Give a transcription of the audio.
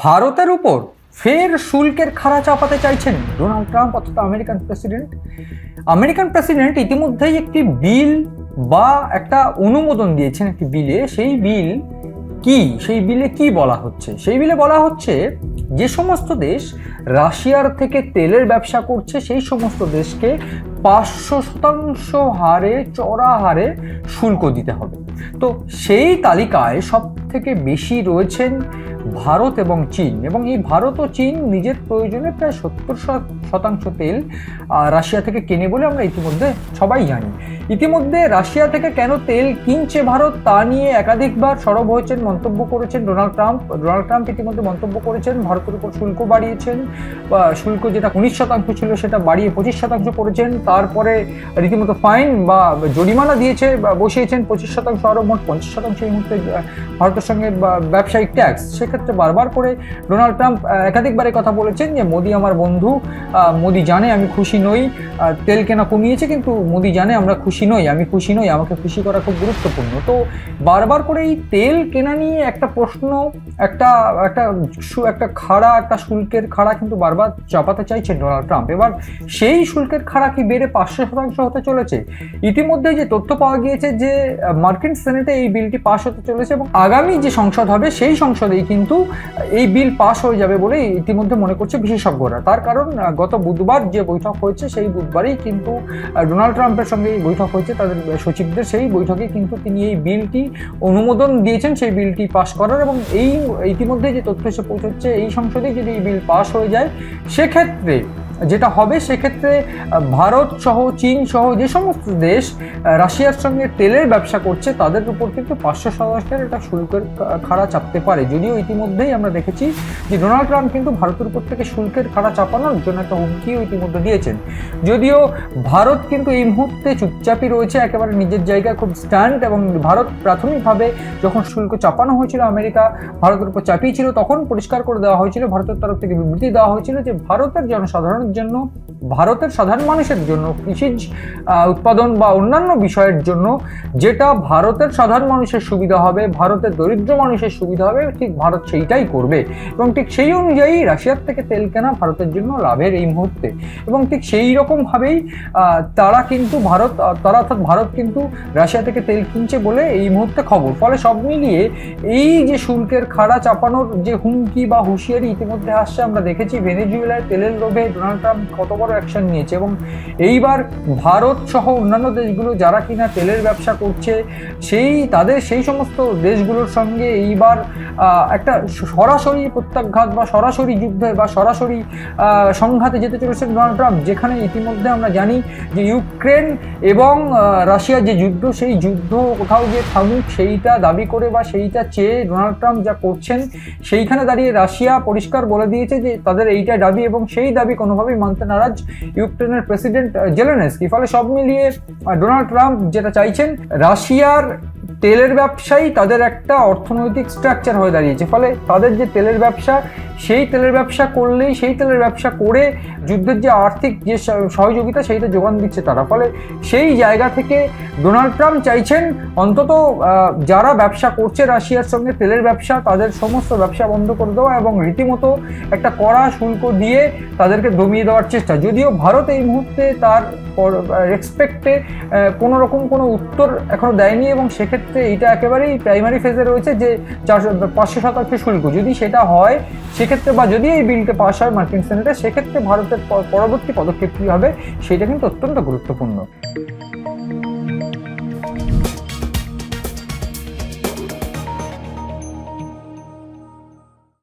ভারতের উপর ফের শুল্কের খাড়া চাপাতে চাইছেন ডোনাল্ড ট্রাম্প অর্থাৎ আমেরিকান প্রেসিডেন্ট ইতিমধ্যেই একটি বিল বা একটা অনুমোদন দিয়েছেন একটি বিলে। সেই বিলে কি বলা হচ্ছে? সেই বিলে বলা হচ্ছে যে সমস্ত দেশ রাশিয়ার থেকে তেলের ব্যবসা করছে সেই সমস্ত দেশকে 500% হারে চড়া হারে শুল্ক দিতে হবে। তো সেই তালিকায় সব থেকে বেশি রয়েছেন ভারত এবং চীন, এবং এই ভারত ও চীন নিজের প্রয়োজনে প্রায় 70% তেল রাশিয়া থেকে কেনে বলে আমরা ইতিমধ্যে সবাই জানি। ইতিমধ্যে রাশিয়া থেকে কেন তেল কিনছে ভারত তা নিয়ে একাধিকবার সরব হয়েছেন, মন্তব্য করেছেন ডোনাল্ড ট্রাম্প ইতিমধ্যে মন্তব্য করেছেন ভারতের উপর শুল্ক বাড়িয়েছেন, শুল্ক যেটা 19% ছিল সেটা বাড়িয়ে 25% করেছেন। তারপরে রীতিমতো ফাইন বা জরিমানা দিয়েছে বা বসিয়েছেন 25%, আরও মোট 50% এই মুহূর্তে ভারতের সঙ্গে ব্যবসায়িক ট্যাক্স। সেক্ষেত্রে বারবার করে ডোনাল্ড ট্রাম্প একাধিকবার কথা বলেছেন যে মোদি আমার বন্ধু, মোদি জানে আমি খুশি নই, তেল কেনা কমিয়েছে কিন্তু মোদি জানে আমরা খুশি নই, আমি খুশি নই, আমাকে খুশি করা খুব গুরুত্বপূর্ণ। তো বারবার করে এই তেল কেনা নিয়ে একটা প্রশ্ন, একটা শুল্কের খাড়া কিন্তু বারবার চাপাতে চাইছে ডোনাল্ড ট্রাম্প। এবার সেই শুল্কের খাড়া কি বেড়ে 500% হতে চলেছে? ইতিমধ্যে যে তথ্য পাওয়া গিয়েছে যে মার্কিন সেনেটে এই বিলটি পাশ হতে চলেছে এবং আগামী যে সংসদ হবে সেই সংসদেই কিন্তু এই বিল পাস হয়ে যাবে বলে ইতিমধ্যে মনে করছে বিশেষজ্ঞরা। তার কারণ গত বুধবার যে বৈঠক হয়েছে সেই বুধবারই কিন্তু ডোনাল্ড ট্রাম্পের সঙ্গে এই বৈঠক হয়েছে তাদের সচিবদের, সেই বৈঠকে কিন্তু তিনি এই বিলটি অনুমোদন দিয়েছেন সেই বিলটি পাস করার। এবং এই ইতিমধ্যে যে তথ্য এসে পৌঁছচ্ছে এই সংসদে যদি এই বিল পাস হয়ে যায় সেক্ষেত্রে যেটা হবে, সেক্ষেত্রে ভারত সহ চীন সহ যে সমস্ত দেশ রাশিয়ার সঙ্গে তেলের ব্যবসা করছে তাদের উপর কিন্তু 500% একটা শুল্কের খাড়া চাপতে পারে। যদিও ইতিমধ্যেই আমরা দেখেছি যে ডোনাল্ড ট্রাম্প কিন্তু ভারতের উপর থেকে শুল্কের খাড়া চাপানোর জন্য একটা হুমকিও ইতিমধ্যে দিয়েছেন। যদিও ভারত কিন্তু এই মুহূর্তে চুপচাপই রয়েছে, একেবারে নিজের জায়গায় খুব স্ট্যান্ড, এবং ভারত প্রাথমিকভাবে যখন শুল্ক চাপানো হয়েছিল আমেরিকা ভারতের উপর চাপিয়েছিল তখন পরিষ্কার করে দেওয়া হয়েছিল, ভারতের তরফ থেকে বিবৃতি দেওয়া হয়েছিল যে ভারতের জনসাধারণের জন্য, ভারতের সাধারণ মানুষের জন্য কৃষিজ উৎপাদন বা অন্যান্য বিষয়ের জন্য যেটা ভারতের সাধারণ মানুষের সুবিধা হবে, ভারতের দরিদ্র মানুষের সুবিধা হবে, ঠিক ভারত সেইটাই করবে। এবং ঠিক সেই অনুযায়ী রাশিয়ার থেকে তেল কেনা ভারতের জন্য লাভের এই মুহূর্তে। এবং ঠিক সেই রকমভাবেই ভারত কিন্তু রাশিয়া থেকে তেল কিনছে বলে এই মুহূর্তে খবর। ফলে সব মিলিয়ে এই যে শুল্কের খাড়া চাপানোর যে হুমকি বা হুঁশিয়ারি ইতিমধ্যে আসছে, আমরা দেখেছি ভেনেজুয়েলায় তেলের লোভে ডোনাল্ড ট্রাম্প কত বড় অ্যাকশন নিয়েছে। এবং এইবার ভারত সহ অন্যান্য দেশগুলো যারা কিনা তেলের ব্যবসা করছে সেই সমস্ত দেশগুলোর সঙ্গে এইবার একটা সরাসরি প্রত্যাঘাত বা সরাসরি যুদ্ধে বা সরাসরি সংঘাতে যেতে চলেছেন ডোনাল্ড ট্রাম্প, যেখানে ইতিমধ্যে আমরা জানি যে ইউক্রেন এবং রাশিয়ার যে যুদ্ধ, সেই যুদ্ধ কোথাও গিয়ে থামুক সেইটা দাবি করে বা সেইটা চেয়ে ডোনাল্ড ট্রাম্প যা করছেন সেইখানে দাঁড়িয়ে রাশিয়া পরিষ্কার বলে দিয়েছে যে তাদের এইটা দাবি, এবং সেই দাবি কোনোভাবেই মানতে নারাজ ইউক্রেনের প্রেসিডেন্ট জেলেনস্কি। ফলে সব মিলিয়ে ডোনাল্ড ট্রাম্প যেটা চাইছেন, রাশিয়ার তেলের ব্যবসায়ী তাদের একটা অর্থনৈতিক স্ট্রাকচার হয়ে দাঁড়িয়েছে। ফলে তাদের যে তেলের ব্যবসা, সেই তেলের ব্যবসা করলেই, সেই তেলের ব্যবসা করে যুদ্ধের যে আর্থিক যে সহযোগিতা সেইটা যোগান দিচ্ছে তারা। ফলে সেই জায়গা থেকে ডোনাল্ড ট্রাম্প চাইছেন অন্তত যারা ব্যবসা করছে রাশিয়ার সঙ্গে তেলের ব্যবসা, তাদের সমস্ত ব্যবসা বন্ধ করে দেওয়া এবং রীতিমতো একটা কড়া শুল্ক দিয়ে তাদেরকে দমিয়ে দেওয়ার চেষ্টা। যদিও ভারত এই মুহূর্তে তার রেসপেক্টে কোনো রকম কোনো উত্তর এখনো দেয়নি, এবং সেক্ষেত্রে এইটা একেবারেই প্রাইমারি ফেজে রয়েছে যে 500% শুল্ক যদি সেটা হয় সেক্ষেত্রে, বা যদি এই বিলটা পাস হয় মার্কিন সেনেটে, সেক্ষেত্রে ভারতের পরবর্তী পদক্ষেপ কী হবে সেটা কিন্তু অত্যন্ত গুরুত্বপূর্ণ।